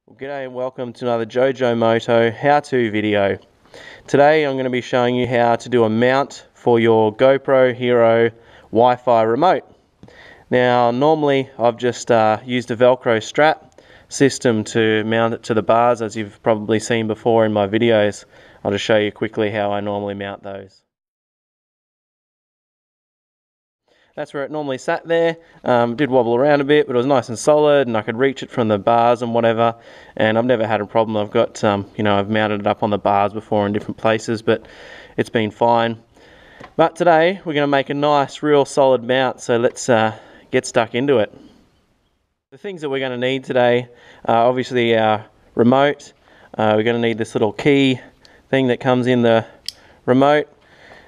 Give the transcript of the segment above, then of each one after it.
Well, g'day and welcome to another Jojo Moto how-to video. Today I'm going to be showing you how to do a mount for your GoPro Hero Wi-Fi remote. Now normally I've just used a Velcro strap system to mount it to the bars, as you've probably seen before in my videos. I'll just show you quickly how I normally mount those. That's where it normally sat there. Did wobble around a bit, but it was nice and solid and I could reach it from the bars and whatever, and I've never had a problem. I've got I've mounted it up on the bars before in different places, but it's been fine. But today we're going to make a nice real solid mount, so let's get stuck into it. The things that we're going to need today are obviously our remote. We're going to need this little key thing that comes in the remote.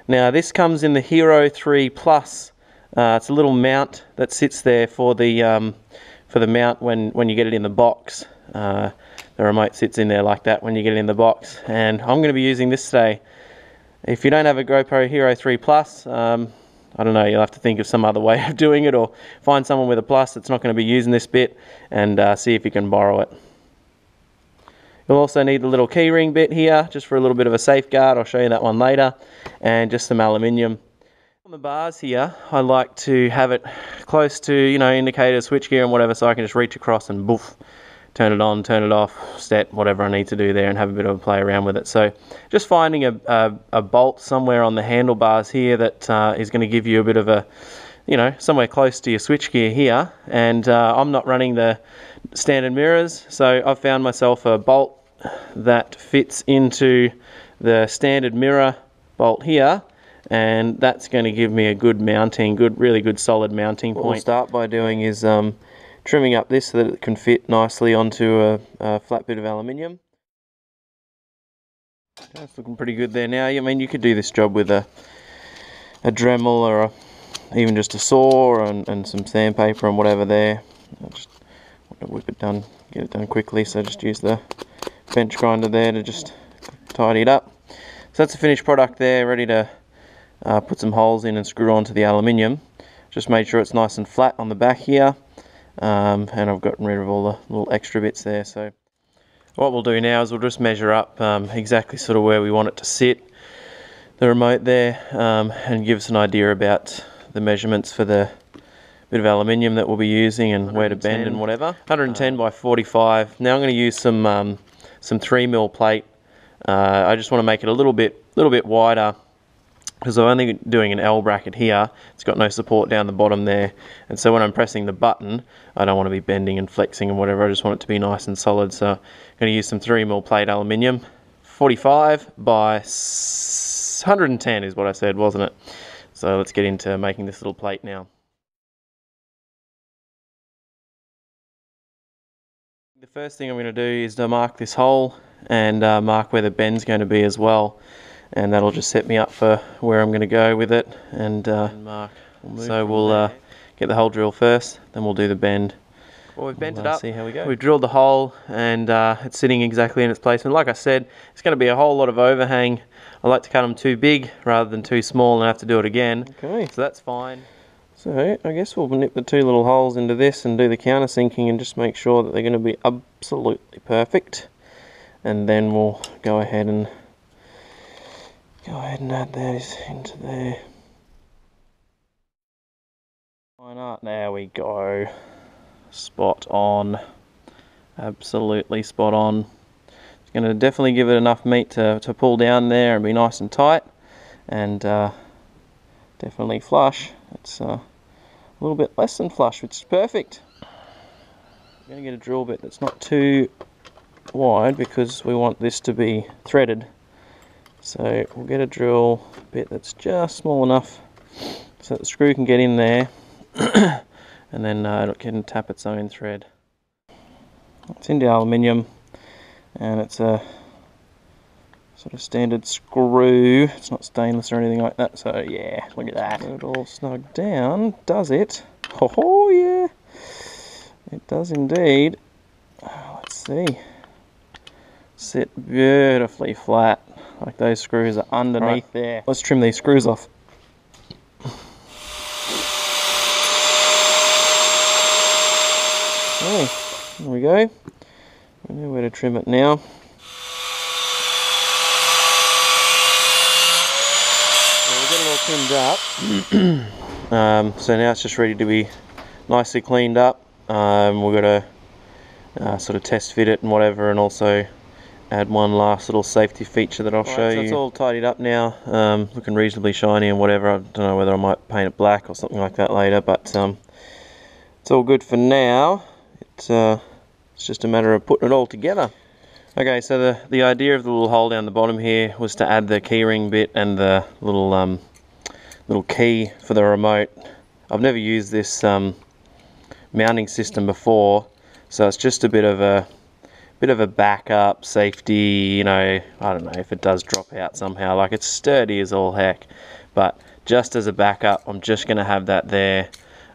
Now this comes in the Hero 3 Plus. It's a little mount that sits there for the mount when you get it in the box. The remote sits in there like that when you get it in the box, and I'm going to be using this today. If you don't have a GoPro Hero 3 Plus, I don't know, you'll have to think of some other way of doing it, or find someone with a Plus that's not going to be using this bit and see if you can borrow it. You'll also need the little keyring bit here, just for a little bit of a safeguard. I'll show you that one later, and just some aluminium. On the bars here, I like to have it close to, indicator, switchgear and whatever, so I can just reach across and boof, turn it on, turn it off, set whatever I need to do there and have a bit of a play around with it. So just finding a bolt somewhere on the handlebars here that is going to give you a bit of a, somewhere close to your switchgear here. And I'm not running the standard mirrors, so I've found myself a bolt that fits into the standard mirror bolt here, and that's going to give me a good mounting, really good solid mounting point. What we'll start by doing is trimming up this so that it can fit nicely onto a flat bit of aluminium. Okay, it's looking pretty good there now. I mean, you could do this job with a Dremel or even just a saw and some sandpaper and whatever there. I just want to whip it done, get it done quickly, so just use the bench grinder there to just tidy it up. So that's the finished product there, ready to put some holes in and screw onto the aluminium. Just made sure it's nice and flat on the back here, and I've gotten rid of all the little extra bits there. So what we'll do now is we'll just measure up exactly sort of where we want it to sit, the remote there, and give us an idea about the measurements for the bit of aluminium that we'll be using and where to bend and whatever. 110 by 45. Now I'm going to use some 3mm plate. I just want to make it a little bit wider, because I'm only doing an L bracket here. It's got no support down the bottom there, and so when I'm pressing the button, I don't want to be bending and flexing and whatever. I just want it to be nice and solid. So I'm going to use some 3mm plate aluminium. 45 by 110 is what I said, wasn't it? So let's get into making this little plate now. The first thing I'm going to do is to mark this hole and mark where the bend's going to be as well. And that'll just set me up for where I'm going to go with it. And mark. So we'll get the hole drill first, then we'll do the bend. Well, we've bent it up. See how we go. We've drilled the hole, and it's sitting exactly in its placement. Like I said, it's going to be a whole lot of overhang. I like to cut them too big rather than too small and have to do it again. Okay. So that's fine. So I guess we'll nip the two little holes into this and do the countersinking and just make sure that they're going to be absolutely perfect. And then we'll go ahead and add those into there. Why not? There we go. Spot on. Absolutely spot on. It's going to definitely give it enough meat to pull down there and be nice and tight, and definitely flush. It's a little bit less than flush, which is perfect. I'm going to get a drill bit that's not too wide because we want this to be threaded. So we'll get a drill bit that's just small enough so that the screw can get in there, and then it can tap its own thread. It's into aluminium, and it's a sort of standard screw. It's not stainless or anything like that, so yeah, look at that. Get it all snug down, does it? Oh yeah, it does indeed. Let's see. Sit beautifully flat. Like those screws are underneath there. Let's trim these screws off. Okay, there we go. I'm Yeah, where to trim it now. We've got it all trimmed up. So now it's just ready to be nicely cleaned up. We've got to sort of test fit it and whatever, and also add one last little safety feature that I'll show you. So it's all tidied up now, looking reasonably shiny and whatever. I don't know whether I might paint it black or something like that later, but it's all good for now. It's just a matter of putting it all together. Okay, so the idea of the little hole down the bottom here was to add the keyring bit and the little key for the remote. I've never used this mounting system before, so it's just a bit of a backup safety, you know. I don't know if it does drop out somehow. Like, it's sturdy as all heck, but just as a backup, I'm just going to have that there.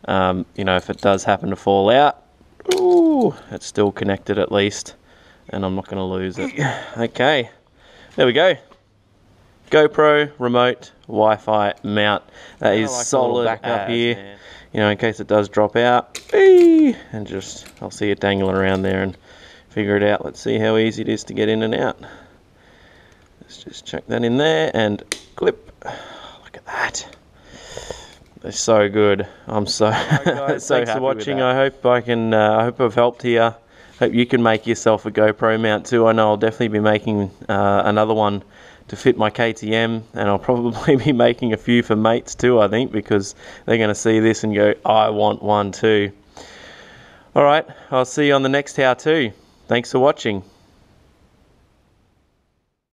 You know, if it does happen to fall out, ooh, it's still connected at least, and I'm not going to lose it. Okay, there we go. GoPro remote Wi-Fi mount. That is like solid backup here, man. You know, in case it does drop out. And just, I'll see it dangling around there and figure it out. Let's see how easy it is to get in and out. Let's just chuck that in there and clip. Look at that. They're so good. I'm so guys, so thanks for watching. I hope I can. I hope I've helped here. Hope you can make yourself a GoPro mount too. I know I'll definitely be making another one to fit my KTM, and I'll probably be making a few for mates too, I think, because they're going to see this and go, I want one too. Alright, I'll see you on the next how-to. Thanks for watching.